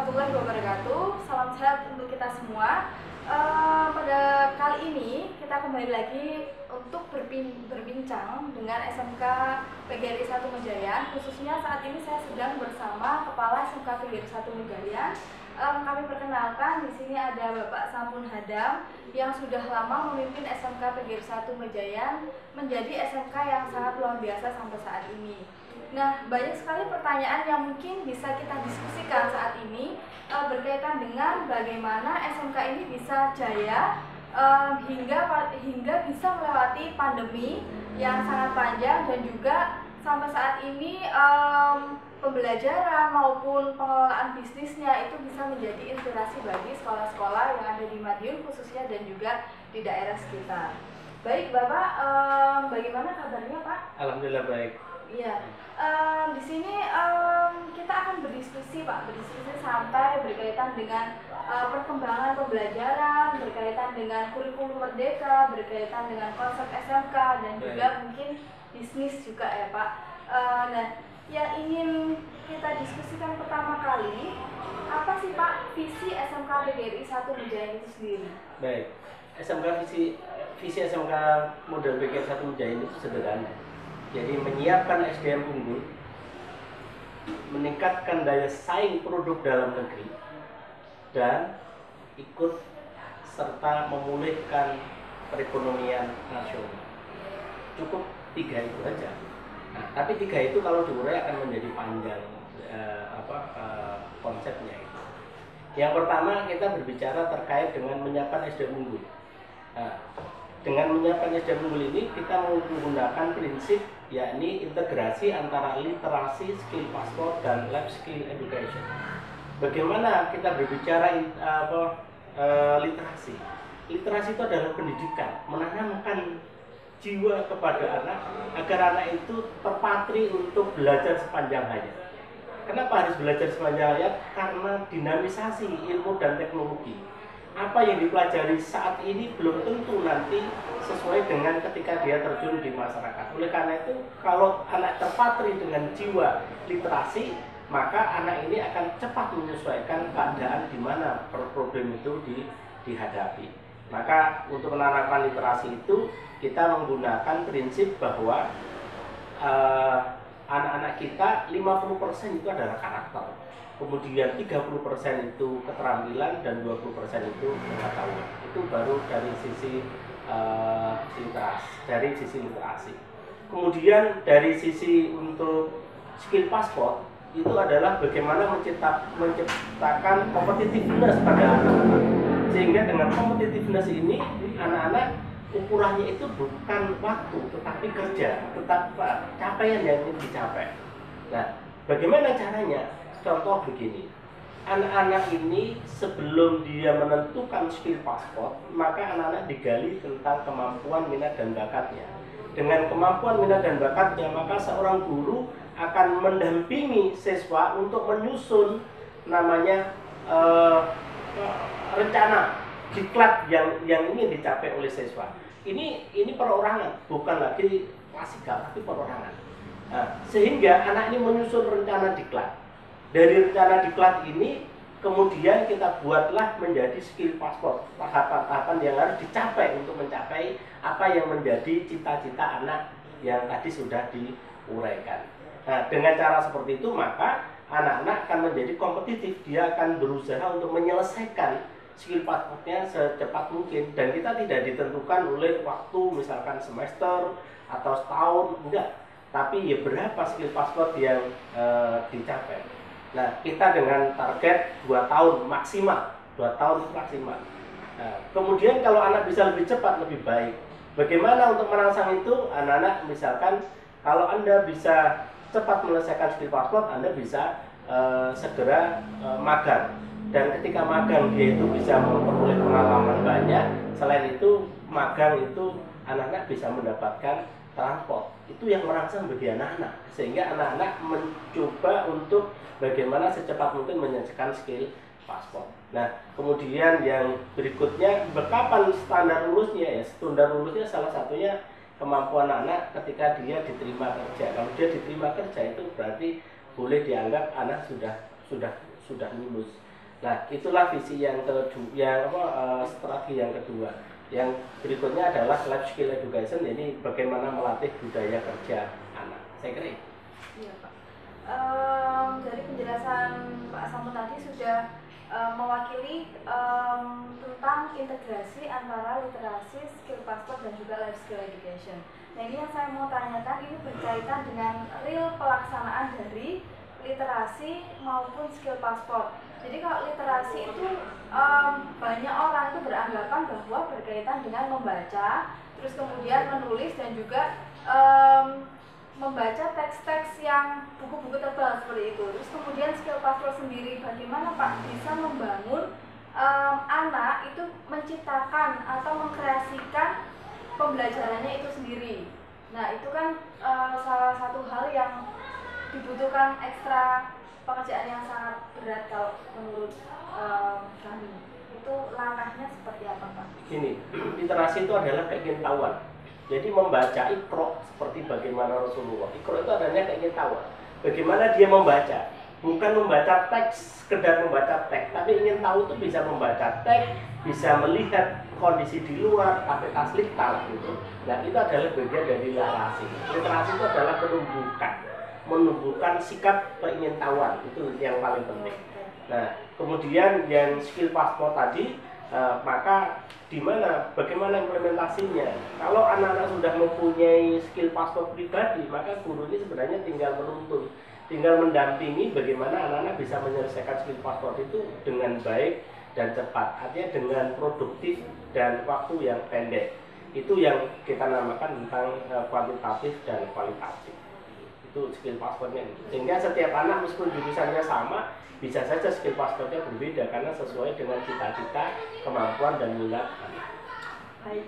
warahmatullahi wabarakatuh. Salam sehat untuk kita semua. Pada kali ini kita kembali lagi untuk berbincang dengan SMK PGRI 1 Megayan. Khususnya saat ini saya sedang bersama Kepala SMK PGRI 1 Megayan. Kami perkenalkan, di sini ada Bapak Sampun Hadam yang sudah lama memimpin SMK PGRI 1 Megayan menjadi SMK yang sangat luar biasa sampai saat ini. Nah, banyak sekali pertanyaan yang mungkin bisa kita diskusikan saat ini berkaitan dengan bagaimana SMK ini bisa jaya hingga bisa melewati pandemi yang sangat panjang, dan juga sampai saat ini pembelajaran maupun pengelolaan bisnisnya itu bisa menjadi inspirasi bagi sekolah-sekolah yang ada di Madiun khususnya dan juga di daerah sekitar. Baik Bapak, bagaimana kabarnya Pak? Alhamdulillah baik. Iya, di sini kita akan berdiskusi Pak, berdiskusi santai berkaitan dengan perkembangan pembelajaran, berkaitan dengan kurikulum merdeka, berkaitan dengan konsep SMK, dan juga mungkin bisnis juga ya Pak. Nah, yang ingin kita diskusikan pertama kali, apa sih Pak visi SMK PGRI 1 Megayan itu sendiri? Baik, visi SMK model PGRI 1 Megayan itu sederhana. Jadi menyiapkan SDM unggul, meningkatkan daya saing produk dalam negeri, dan ikut serta memulihkan perekonomian nasional. Cukup 3 itu aja. Nah, tapi 3 itu kalau diurai akan menjadi panjang konsepnya itu. Yang pertama, kita berbicara terkait dengan menyiapkan SDM unggul. Nah, dengan menyiapkan SDM unggul ini kita menggunakan prinsip yakni integrasi antara literasi, skill passport, dan life skill education. Bagaimana kita berbicara literasi? Literasi itu adalah pendidikan, menanamkan jiwa kepada anak agar anak itu terpatri untuk belajar sepanjang hayat. Kenapa harus belajar sepanjang hayat? Karena dinamisasi ilmu dan teknologi. Apa yang dipelajari saat ini belum tentu nanti sesuai dengan ketika dia terjun di masyarakat. Oleh karena itu, kalau anak terpatri dengan jiwa literasi, maka anak ini akan cepat menyesuaikan keadaan di mana problem itu dihadapi. Maka untuk penerapan literasi itu kita menggunakan prinsip bahwa anak-anak kita 50% itu adalah karakter. Kemudian 30% itu keterampilan dan 20% itu pengetahuan. Itu baru dari sisi literasi. Kemudian dari sisi untuk skill passport itu adalah bagaimana menciptakan competitiveness pada anak-anak. Sehingga dengan competitiveness ini anak-anak ukurannya itu bukan waktu tetapi kerja, capaian yang ingin dicapai. Nah, bagaimana caranya? Contoh begini, anak-anak ini sebelum dia menentukan skill passport, maka anak-anak digali tentang kemampuan, minat, dan bakatnya. Dengan kemampuan, minat, dan bakatnya, maka seorang guru akan mendampingi siswa untuk menyusun namanya rencana diklat yang ingin dicapai oleh siswa. Ini perorangan, bukan lagi klasikal, tapi perorangan. Nah, sehingga anak ini menyusun rencana diklat. Dari rencana diklat ini kemudian kita buatlah menjadi skill passport, tahapan-tahapan yang harus dicapai untuk mencapai apa yang menjadi cita-cita anak yang tadi sudah diuraikan. Nah, dengan cara seperti itu maka anak-anak akan menjadi kompetitif, dia akan berusaha untuk menyelesaikan skill passportnya secepat mungkin, dan kita tidak ditentukan oleh waktu misalkan semester atau setahun, enggak, tapi ya berapa skill passport yang dicapai. Nah, kita dengan target 2 tahun maksimal, 2 tahun maksimal. Nah, kemudian kalau anak bisa lebih cepat, lebih baik. Bagaimana untuk merangsang itu? Anak-anak misalkan kalau Anda bisa cepat menyelesaikan skill passport, Anda bisa segera magang. Dan ketika magang dia itu bisa memperoleh pengalaman banyak. Selain itu, magang itu anak-anak bisa mendapatkan transport. Itu yang merangsang bagi anak-anak, sehingga anak-anak mencoba untuk bagaimana secepat mungkin menyelesaikan skill paspor. Nah, kemudian yang berikutnya, kapan standar lulusnya? Ya, standar lulusnya salah satunya kemampuan anak ketika dia diterima kerja. Kalau dia diterima kerja itu berarti boleh dianggap anak sudah lulus. Nah, itulah visi yang kedua, strategi yang kedua. Yang berikutnya adalah life skill education, jadi bagaimana melatih budaya kerja anak. Saya kira itu. Iya Pak. Dari penjelasan Pak Samu tadi sudah mewakili tentang integrasi antara literasi, skill passport dan juga life skill education. Nah ini yang saya mau tanyakan, ini berkaitan dengan real pelaksanaan dari literasi maupun skill passport. Jadi kalau literasi itu banyak orang itu beranggapan bahwa berkaitan dengan membaca, terus kemudian menulis dan juga membaca teks-teks yang buku-buku tebal seperti itu. Terus kemudian skill passport sendiri, bagaimana Pak bisa membangun anak itu menciptakan atau mengkreasikan pembelajarannya itu sendiri. Nah itu kan salah satu hal yang dibutuhkan ekstra pekerjaan yang sangat berat kalau menurut kami. Itu langkahnya seperti apa Pak? Gini, literasi itu adalah keingintahuan. Jadi membaca Iqra seperti bagaimana Rasulullah. Iqra itu adanya keingintahuan. Bagaimana dia membaca? Bukan membaca teks, sekedar membaca teks, tapi ingin tahu itu bisa membaca teks, bisa melihat kondisi di luar, sampai taslik tal gitu. Nah itu adalah bagian dari literasi. Literasi itu adalah menumbuhkan sikap keingintahuan, itu yang paling penting. Nah kemudian yang skill passport tadi, maka bagaimana implementasinya? Kalau anak-anak sudah mempunyai skill passport pribadi, maka guru ini sebenarnya tinggal menuntun, tinggal mendampingi bagaimana anak-anak bisa menyelesaikan skill passport itu dengan baik dan cepat, artinya dengan produktif dan waktu yang pendek. Itu yang kita namakan tentang kuantitatif dan kualitatif. Itu skill passportnya. Sehingga setiap anak meskipun jurusannya sama, bisa saja skill passportnya berbeda karena sesuai dengan cita-cita, kemampuan dan minat anak. Baik,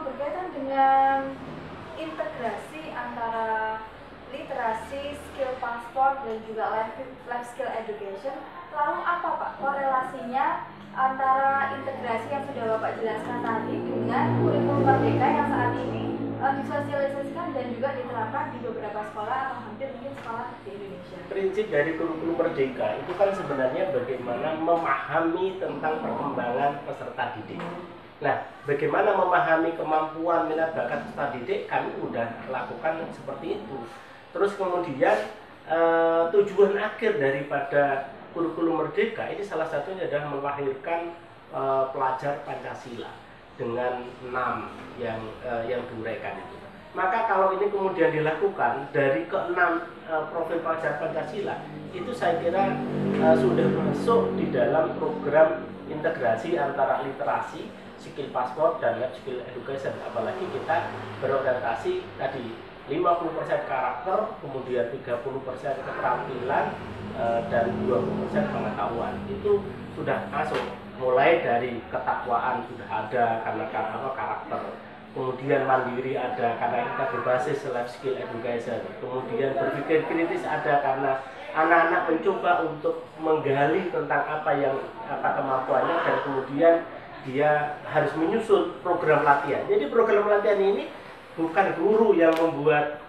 berkaitan dengan integrasi antara literasi, skill passport dan juga life skill education, lalu apa Pak korelasinya antara integrasi yang sudah Bapak jelaskan tadi dengan kurikulum merdeka yang saat ini disosialisasikan dan juga diterapkan di beberapa sekolah atau hampir mungkin sekolah di Indonesia? Prinsip dari kurikulum merdeka itu kan sebenarnya bagaimana memahami tentang perkembangan peserta didik. Nah, bagaimana memahami kemampuan minat bakat peserta didik, kami sudah lakukan seperti itu. Terus kemudian tujuan akhir daripada kurikulum merdeka ini salah satunya adalah melahirkan pelajar Pancasila dengan 6 yang diuraikan itu. Maka kalau ini kemudian dilakukan dari ke-6 profil pelajar Pancasila, itu saya kira sudah masuk di dalam program integrasi antara literasi, skill passport dan life skill education. Apalagi kita berorientasi tadi 50% karakter, kemudian 30% keterampilan dan 20% pengetahuan. Itu sudah masuk. Mulai dari ketakwaan sudah ada karena karakter, kemudian mandiri ada karena kita berbasis life skill education, kemudian berpikir kritis ada karena anak-anak mencoba untuk menggali tentang apa kemampuannya dan kemudian dia harus menyusun program latihan. Jadi program latihan ini bukan guru yang membuat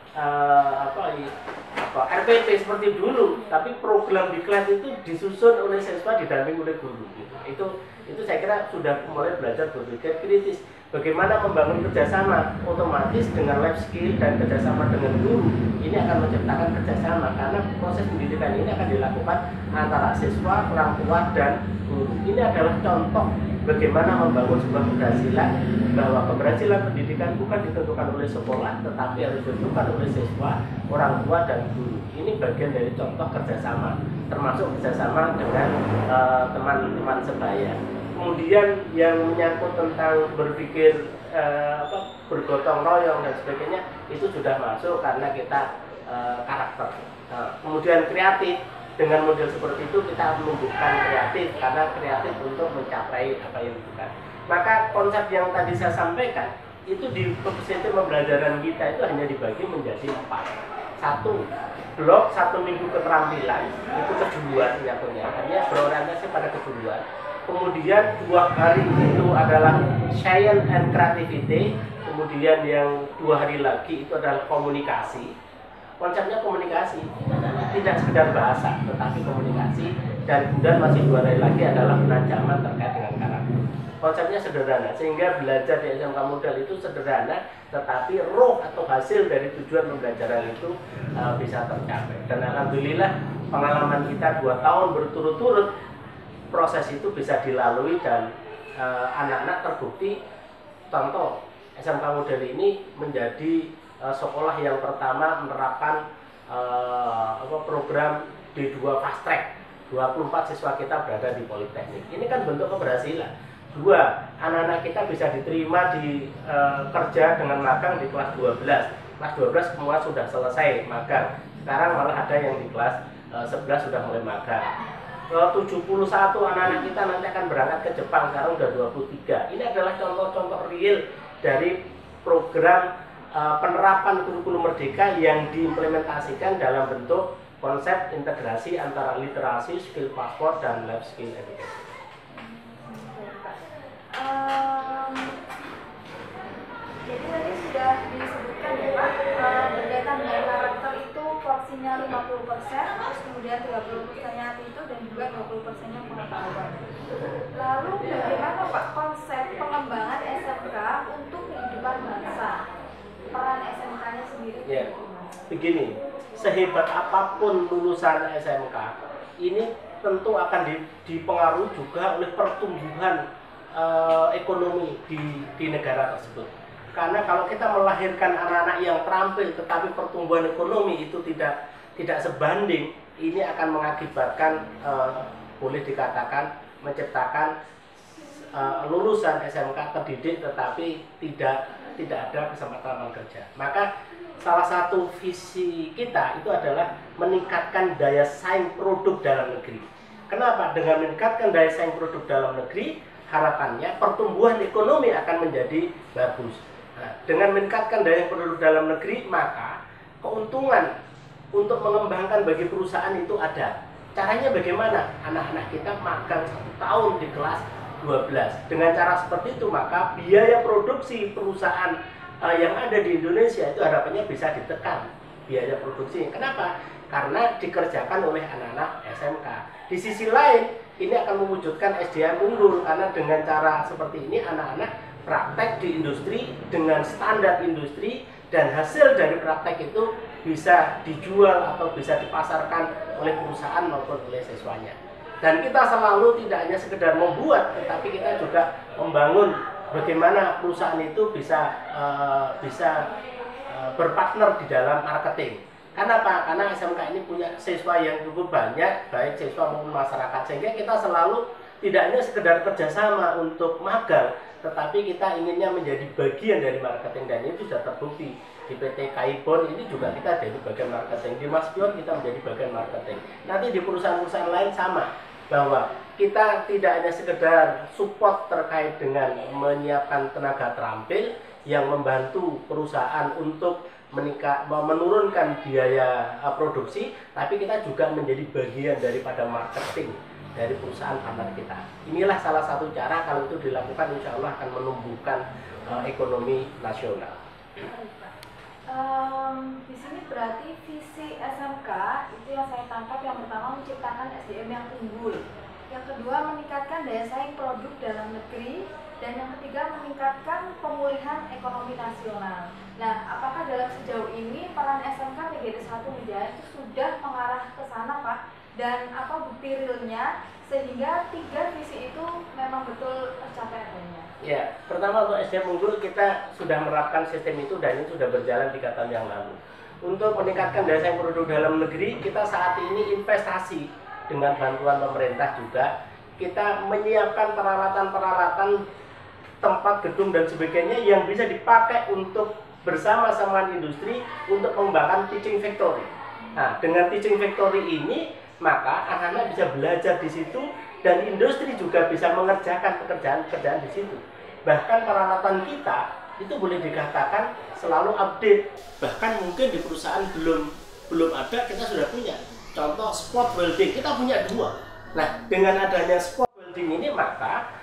RPP seperti dulu, tapi program diklat itu disusun oleh siswa didampingi oleh guru. Itu saya kira sudah mulai belajar berpikir kritis. Bagaimana membangun kerjasama otomatis dengan life skill dan kerjasama dengan guru ini akan menciptakan kerjasama karena proses pendidikan ini akan dilakukan antara siswa, orang tua dan guru. Ini adalah contoh bagaimana membangun sebuah keberhasilan, bahwa keberhasilan pendidikan bukan ditentukan oleh sekolah tetapi harus ditentukan oleh siswa, orang tua dan guru. Ini bagian dari contoh kerjasama, termasuk kerjasama dengan teman-teman sebaya. Kemudian yang menyangkut tentang berpikir bergotong royong dan sebagainya itu sudah masuk karena kita karakter. Kemudian kreatif, dengan model seperti itu kita menumbuhkan kreatif karena kreatif untuk mencapai apa yang dibutuhkan. Maka konsep yang tadi saya sampaikan itu di sistem pembelajaran kita itu hanya dibagi menjadi 4. 1 blok 1 minggu keterampilan itu kejuruan nyatunya, hanya berorientasi pada kejuruan. Kemudian 2 hari itu adalah science and creativity. Kemudian yang 2 hari lagi itu adalah komunikasi. Konsepnya komunikasi, tidak sekedar bahasa, tetapi komunikasi. dan kemudian masih 2 hari lagi adalah penajaman terkait dengan karakter. Konsepnya sederhana, sehingga belajar di SMK model itu sederhana, tetapi roh atau hasil dari tujuan pembelajaran itu bisa tercapai. Dan alhamdulillah pengalaman kita 2 tahun berturut-turut proses itu bisa dilalui, dan anak-anak terbukti. Contoh, SMK model ini menjadi sekolah yang pertama menerapkan program D2 Fast Track. 24 siswa kita berada di Politeknik. Ini kan bentuk keberhasilan. 2, anak-anak kita bisa diterima di kerja dengan magang di kelas 12. Kelas 12 semua sudah selesai magang. Sekarang malah ada yang di kelas 11 sudah mulai magang. 71 anak-anak kita nanti akan berangkat ke Jepang, sekarang udah 23. Ini adalah contoh-contoh real dari program penerapan kurikulum merdeka yang diimplementasikan dalam bentuk konsep integrasi antara literasi, skill paspor, dan life skill education. Jadi tadi sudah disebutkan ya Pak, berkaitan dengan karakter itu porsinya 50%, terus kemudian 30%-nya itu dan juga 20%-nya pengetahuan. Lalu bagaimana Pak konsep pengembangan SMK untuk kehidupan bangsa? Peran SMK-nya sendiri? Ya, begini, sehebat apapun lulusan SMK, ini tentu akan dipengaruhi juga oleh pertumbuhan ekonomi di negara tersebut. Karena kalau kita melahirkan anak-anak yang terampil tetapi pertumbuhan ekonomi itu tidak sebanding, ini akan mengakibatkan boleh dikatakan menciptakan lulusan SMK terdidik tetapi tidak ada kesempatan kerja. Maka salah satu visi kita itu adalah meningkatkan daya saing produk dalam negeri. Kenapa? Dengan meningkatkan daya saing produk dalam negeri, harapannya pertumbuhan ekonomi akan menjadi bagus. Nah, dengan meningkatkan daya produk dalam negeri, maka keuntungan untuk mengembangkan bagi perusahaan itu ada. Caranya bagaimana? Anak-anak kita magang 1 tahun di kelas 12. Dengan cara seperti itu, maka biaya produksi perusahaan yang ada di Indonesia itu harapannya bisa ditekan biaya produksi. Kenapa? Karena dikerjakan oleh anak-anak SMK. Di sisi lain, ini akan mewujudkan SDM unggul, karena dengan cara seperti ini anak-anak praktek di industri dengan standar industri, dan hasil dari praktek itu bisa dijual atau bisa dipasarkan oleh perusahaan maupun oleh siswanya. Dan kita selalu tidak hanya sekedar membuat, tetapi kita juga membangun bagaimana perusahaan itu bisa berpartner di dalam marketing. Kenapa? Karena SMK ini punya siswa yang cukup banyak, baik siswa maupun masyarakat, sehingga kita selalu tidak hanya sekedar kerjasama untuk magang, tetapi kita inginnya menjadi bagian dari marketing, dan itu sudah terbukti. Di PT Kaibon ini juga kita jadi bagian marketing, di Maspion kita menjadi bagian marketing. Nanti di perusahaan-perusahaan lain sama, bahwa kita tidak hanya sekedar support terkait dengan menyiapkan tenaga terampil yang membantu perusahaan untuk menurunkan biaya produksi, tapi kita juga menjadi bagian daripada marketing dari perusahaan partner kita. Inilah salah satu cara, kalau itu dilakukan insya Allah akan menumbuhkan ekonomi nasional. Di sini berarti visi SMK itu yang saya tangkap, yang pertama menciptakan SDM yang unggul, yang kedua meningkatkan daya saing produk dalam negeri, dan yang ketiga meningkatkan pemulihan ekonomi nasional. Nah, apakah dalam sejauh ini peran SMK PGRI 1 Medan itu sudah mengarah ke sana Pak? Dan apa bukti realnya sehingga 3 visi itu memang betul tercapai adanya? Ya, pertama untuk SDM unggul kita sudah menerapkan sistem itu, dan ini sudah berjalan 3 tahun yang lalu. Untuk meningkatkan daya saing produk dalam negeri, kita saat ini investasi dengan bantuan pemerintah juga. Kita menyiapkan peralatan-peralatan, tempat, gedung, dan sebagainya yang bisa dipakai untuk bersama-sama industri untuk mengembangkan teaching factory. Nah, dengan teaching factory ini, maka anak-anak bisa belajar di situ, dan industri juga bisa mengerjakan pekerjaan-pekerjaan di situ. Bahkan peralatan kita itu boleh dikatakan selalu update. Bahkan mungkin di perusahaan belum ada, kita sudah punya. Contoh spot welding, kita punya 2. Nah, dengan adanya spot welding ini, maka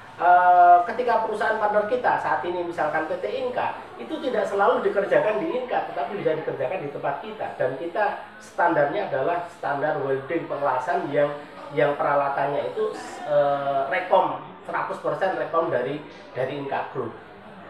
ketika perusahaan partner kita saat ini misalkan PT Inka itu tidak selalu dikerjakan di Inka, tetapi bisa dikerjakan di tempat kita, dan kita standarnya adalah standar welding perlasan yang yang peralatannya itu rekom 100% rekom dari Inka Group,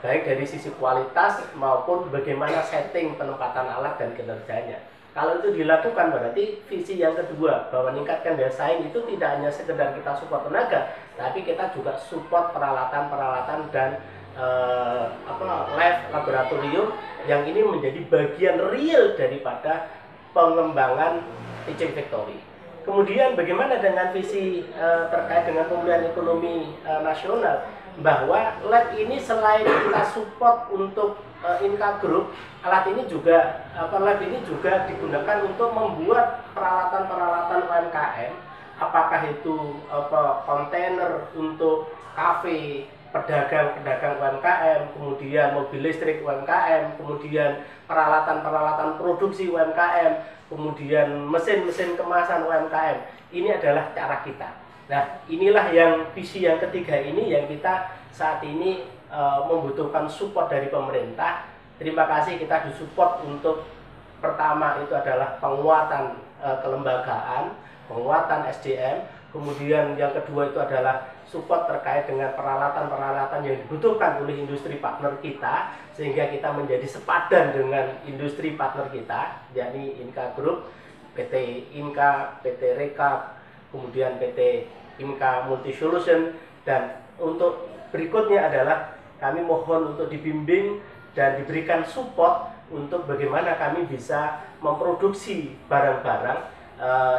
baik dari sisi kualitas maupun bagaimana setting penempatan alat dan kinerjanya. Kalau itu dilakukan berarti visi yang kedua bahwa meningkatkan daya saing itu tidak hanya sekedar kita support tenaga, tapi kita juga support peralatan-peralatan dan lab laboratorium yang ini menjadi bagian real daripada pengembangan teaching factory. Kemudian bagaimana dengan visi terkait dengan pemulihan ekonomi nasional, bahwa lab ini selain kita support untuk Inka Group, alat ini juga lab ini juga digunakan untuk membuat peralatan-peralatan UMKM, apakah itu kontainer untuk kafe, pedagang-pedagang UMKM, kemudian mobil listrik UMKM, kemudian peralatan-peralatan produksi UMKM, kemudian mesin-mesin kemasan UMKM. Ini adalah cara kita. Nah, inilah yang visi yang ketiga ini yang kita saat ini membutuhkan support dari pemerintah. Terima kasih, kita disupport untuk pertama itu adalah penguatan kelembagaan, penguatan SDM. Kemudian yang kedua itu adalah support terkait dengan peralatan-peralatan yang dibutuhkan oleh industri partner kita, sehingga kita menjadi sepadan dengan industri partner kita, yakni Inka Group, PT Inka, PT Rekap, kemudian PT Inka Multi Solution. Dan untuk berikutnya adalah kami mohon untuk dibimbing dan diberikan support untuk bagaimana kami bisa memproduksi barang-barang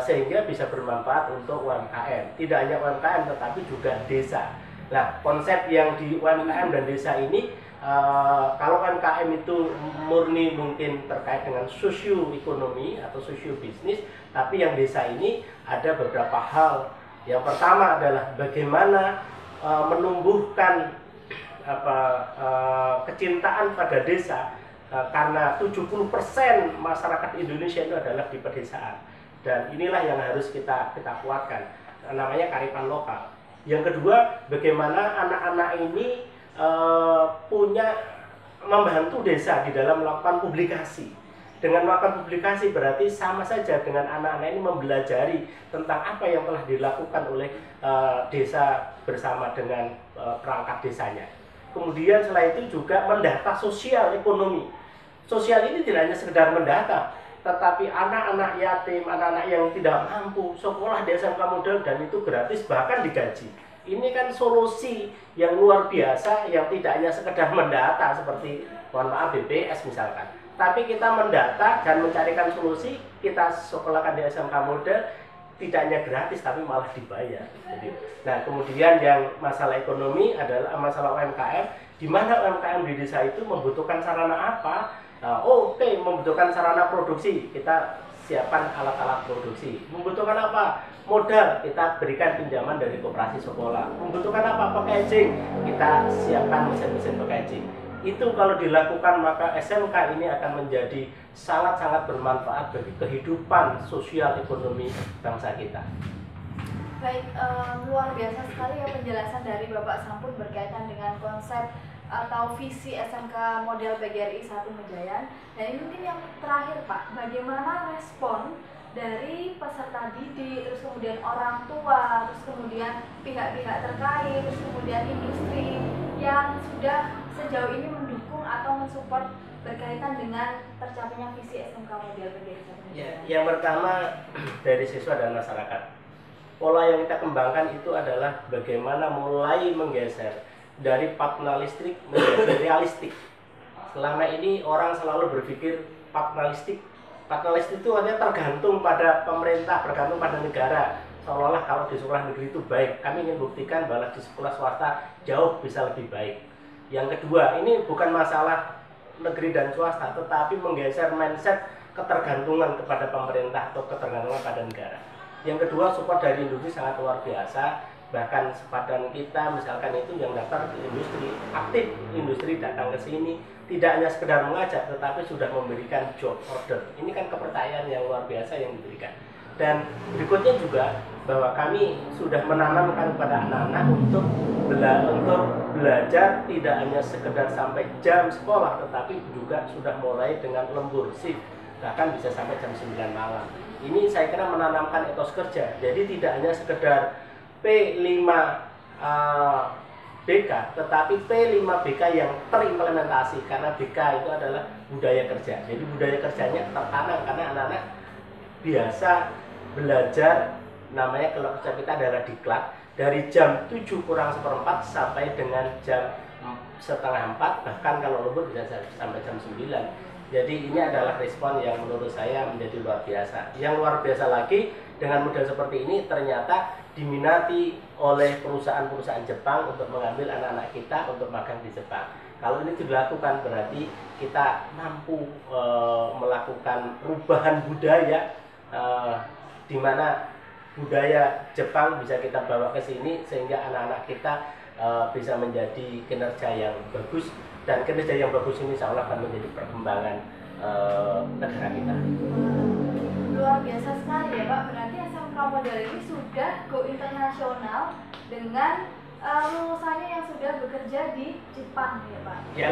sehingga bisa bermanfaat untuk UMKM. Tidak hanya UMKM tetapi juga desa. Nah, konsep yang di UMKM dan desa ini, kalau UMKM itu murni mungkin terkait dengan sosio-ekonomi atau sosio-bisnis, tapi yang desa ini ada beberapa hal. Yang pertama adalah bagaimana menumbuhkan kecintaan pada desa, karena 70% masyarakat Indonesia itu adalah di pedesaan. Dan inilah yang harus kita kuatkan, namanya kearifan lokal. Yang kedua, bagaimana anak-anak ini membantu desa di dalam melakukan publikasi. Dengan melakukan publikasi berarti sama saja dengan anak-anak ini mempelajari tentang apa yang telah dilakukan oleh desa bersama dengan perangkat desanya. Kemudian setelah itu juga mendata sosial ekonomi. Sosial ini tidak hanya sekedar mendata, tetapi anak-anak yatim, anak-anak yang tidak mampu sekolah di SMK Model dan itu gratis, bahkan digaji. Ini kan solusi yang luar biasa yang tidak hanya sekedar mendata seperti mohon maaf BPS misalkan, tapi kita mendata dan mencarikan solusi. Kita sekolahkan di SMK Model tidak hanya gratis tapi malah dibayar. Nah, kemudian yang masalah ekonomi adalah masalah UMKM, di mana UMKM di desa itu membutuhkan sarana apa? Oke, membutuhkan sarana produksi, kita siapkan alat-alat produksi. Membutuhkan apa? Modal, kita berikan pinjaman dari koperasi sekolah. Membutuhkan apa? Packaging, kita siapkan mesin-mesin packaging. Itu kalau dilakukan maka SMK ini akan menjadi sangat-sangat bermanfaat bagi kehidupan sosial ekonomi bangsa kita. Baik, luar biasa sekali ya penjelasan dari Bapak Sampun berkaitan dengan konsep atau visi SMK Model PGRI 1 Mejayan. Dan ini mungkin yang terakhir Pak, bagaimana respon dari peserta didik, terus kemudian orang tua, terus kemudian pihak-pihak terkait, terus kemudian industri yang sudah sejauh ini mendukung atau mensupport berkaitan dengan tercapainya visi SMK Model PGRI 1 Mejayan? Yang pertama dari siswa dan masyarakat. Pola yang kita kembangkan itu adalah bagaimana mulai menggeser dari paternalistik menjadi realistik. Selama ini orang selalu berpikir paternalistik. Paternalistik itu artinya tergantung pada pemerintah, tergantung pada negara. Seolah-olah kalau di sekolah negeri itu baik. Kami ingin buktikan bahwa di sekolah swasta jauh bisa lebih baik. Yang kedua, ini bukan masalah negeri dan swasta, tetapi menggeser mindset ketergantungan kepada pemerintah atau ketergantungan pada negara. Yang kedua, support dari industri sangat luar biasa. Bahkan sepadan kita misalkan itu yang daftar ke industri, aktif industri datang ke sini, tidak hanya sekedar mengajak tetapi sudah memberikan job order. Ini kan kepercayaan yang luar biasa yang diberikan. Dan berikutnya juga bahwa kami sudah menanamkan kepada anak-anak untuk belajar tidak hanya sekedar sampai jam sekolah, tetapi juga sudah mulai dengan lembur shift, bahkan bisa sampai jam 9 malam. Ini saya kira menanamkan etos kerja. Jadi tidak hanya sekedar P5 BK, tetapi P5BK yang terimplementasi, karena BK itu adalah budaya kerja. Jadi budaya kerjanya tertanam karena anak-anak biasa belajar, namanya kalau kerja kita adalah diklat, dari jam 7:kurang 1/4 sampai dengan jam 3:30, bahkan kalau lembur bisa sampai jam 9. Jadi ini adalah respon yang menurut saya menjadi luar biasa. Yang luar biasa lagi, dengan model seperti ini ternyata diminati oleh perusahaan-perusahaan Jepang untuk mengambil anak-anak kita untuk magang di Jepang. Kalau ini dilakukan berarti kita mampu melakukan perubahan budaya, di mana budaya Jepang bisa kita bawa ke sini sehingga anak-anak kita bisa menjadi kinerja yang bagus, dan kinerja yang bagus ini insya Allah akan menjadi perkembangan negara kita. Luar biasa sekali ya Pak, berarti SMK model ini sudah go internasional dengan lulusannya yang sudah bekerja di Jepang ya Pak? Ya,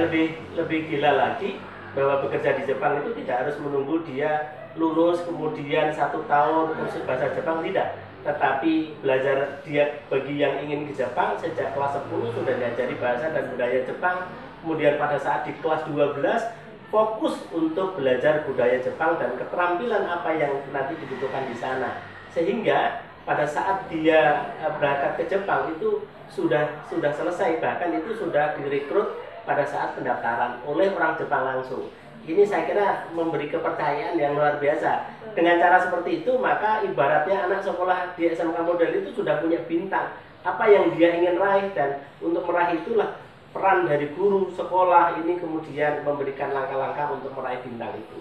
lebih gila lagi bahwa bekerja di Jepang itu tidak harus menunggu dia lulus kemudian 1 tahun kursus bahasa Jepang, tidak. Tetapi belajar dia, bagi yang ingin ke Jepang sejak kelas 10 sudah diajari bahasa dan budaya Jepang. Kemudian pada saat di kelas 12 fokus untuk belajar budaya Jepang dan keterampilan apa yang nanti dibutuhkan di sana. Sehingga pada saat dia berangkat ke Jepang itu sudah selesai, bahkan itu sudah direkrut pada saat pendaftaran oleh orang Jepang langsung. Ini saya kira memberi kepercayaan yang luar biasa. Dengan cara seperti itu, maka ibaratnya anak sekolah di SMK model itu sudah punya bintang. Apa yang dia ingin raih, dan untuk meraih itulah peran dari guru sekolah ini kemudian memberikan langkah-langkah untuk meraih bintang itu.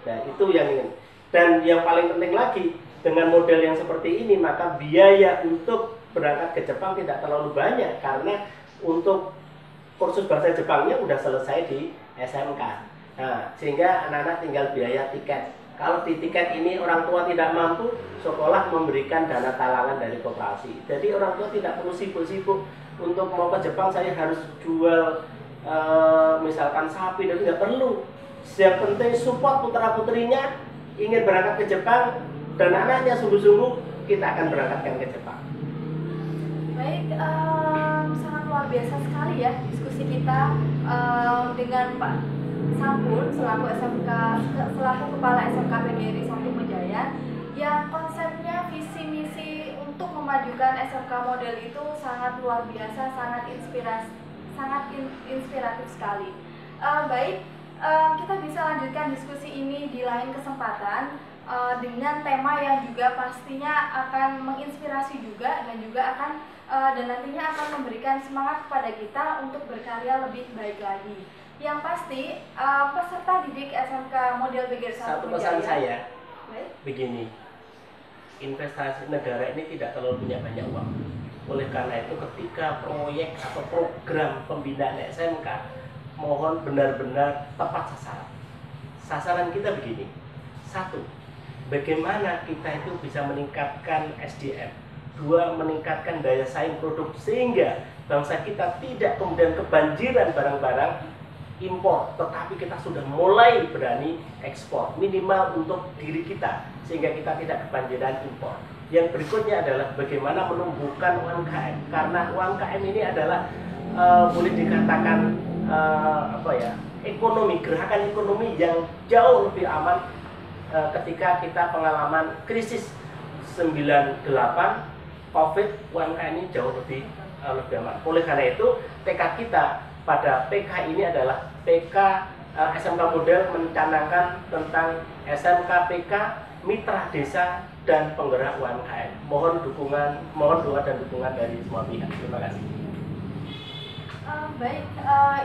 Nah, itu yang ingin. Dan yang paling penting lagi, dengan model yang seperti ini, maka biaya untuk berangkat ke Jepang tidak terlalu banyak, karena untuk kursus bahasa Jepangnya udah selesai di SMK. Nah, sehingga anak-anak tinggal biaya tiket. Kalau di tiket ini orang tua tidak mampu, sekolah memberikan dana talangan dari koperasi. Jadi orang tua tidak perlu sibuk-sibuk untuk mau ke Jepang saya harus jual misalkan sapi, dan tidak perlu. Yang penting support putra-putrinya ingin berangkat ke Jepang dan anaknya sungguh-sungguh, kita akan berangkatkan ke Jepang. Baik, sangat luar biasa sekali ya diskusi kita dengan Pak Sampun selaku Kepala SMK PGRI 1 Mejayan, yang konsepnya visi misi untuk memajukan SMK model itu sangat luar biasa, sangat inspiratif sekali. Baik, kita bisa lanjutkan diskusi ini di lain kesempatan dengan tema yang juga pastinya akan menginspirasi juga, dan juga akan dan nantinya akan memberikan semangat kepada kita untuk berkarya lebih baik lagi. Yang pasti peserta didik SMK model PGRI 1 Satu pesan saya begini, investasi negara ini tidak terlalu punya banyak uang. Oleh karena itu ketika proyek atau program pembinaan SMK, mohon benar-benar tepat sasaran. Sasaran kita begini, 1, bagaimana kita itu bisa meningkatkan SDM. 2, meningkatkan daya saing produk sehingga bangsa kita tidak kemudian kebanjiran barang-barang impor, tetapi kita sudah mulai berani ekspor minimal untuk diri kita sehingga kita tidak kebanjiran impor. Yang berikutnya adalah bagaimana menumbuhkan UMKM, karena UMKM ini adalah boleh dikatakan ekonomi, gerakan ekonomi yang jauh lebih aman ketika kita pengalaman krisis 98 COVID, UMKM ini jauh lebih aman. Oleh karena itu tekad kita pada PK ini adalah PK SMK model mencanangkan tentang SMK PK Mitra Desa dan Penggerak UMKM. Mohon doa dan dukungan dari semua pihak. Terima kasih. Baik,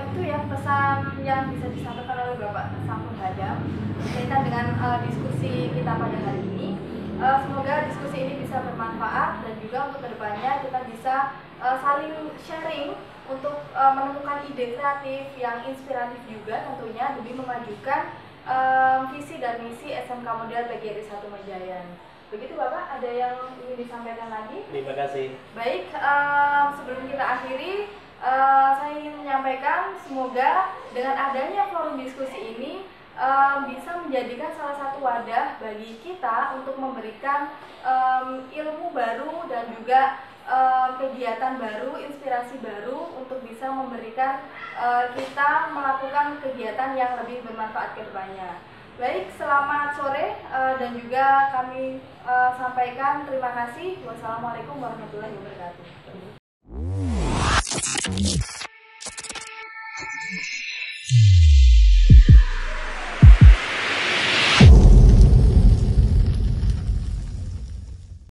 itu ya pesan yang bisa disampaikan oleh Bapak Sampun Hadam berkaitan dengan diskusi kita pada hari ini. Semoga diskusi ini bisa bermanfaat, dan juga untuk kedepannya kita bisa saling sharing untuk menemukan ide kreatif yang inspiratif juga tentunya demi memajukan visi dan misi SMK model PGRI 1 Mejayan. Begitu Bapak, ada yang ingin disampaikan lagi? Terima kasih. Baik, sebelum kita akhiri, saya ingin menyampaikan semoga dengan adanya forum diskusi ini bisa menjadikan salah satu wadah bagi kita untuk memberikan ilmu baru dan juga kegiatan baru, inspirasi baru untuk bisa memberikan kita melakukan kegiatan yang lebih bermanfaat ke depannya. Baik, selamat sore dan juga kami sampaikan terima kasih. Wassalamualaikum warahmatullahi wabarakatuh.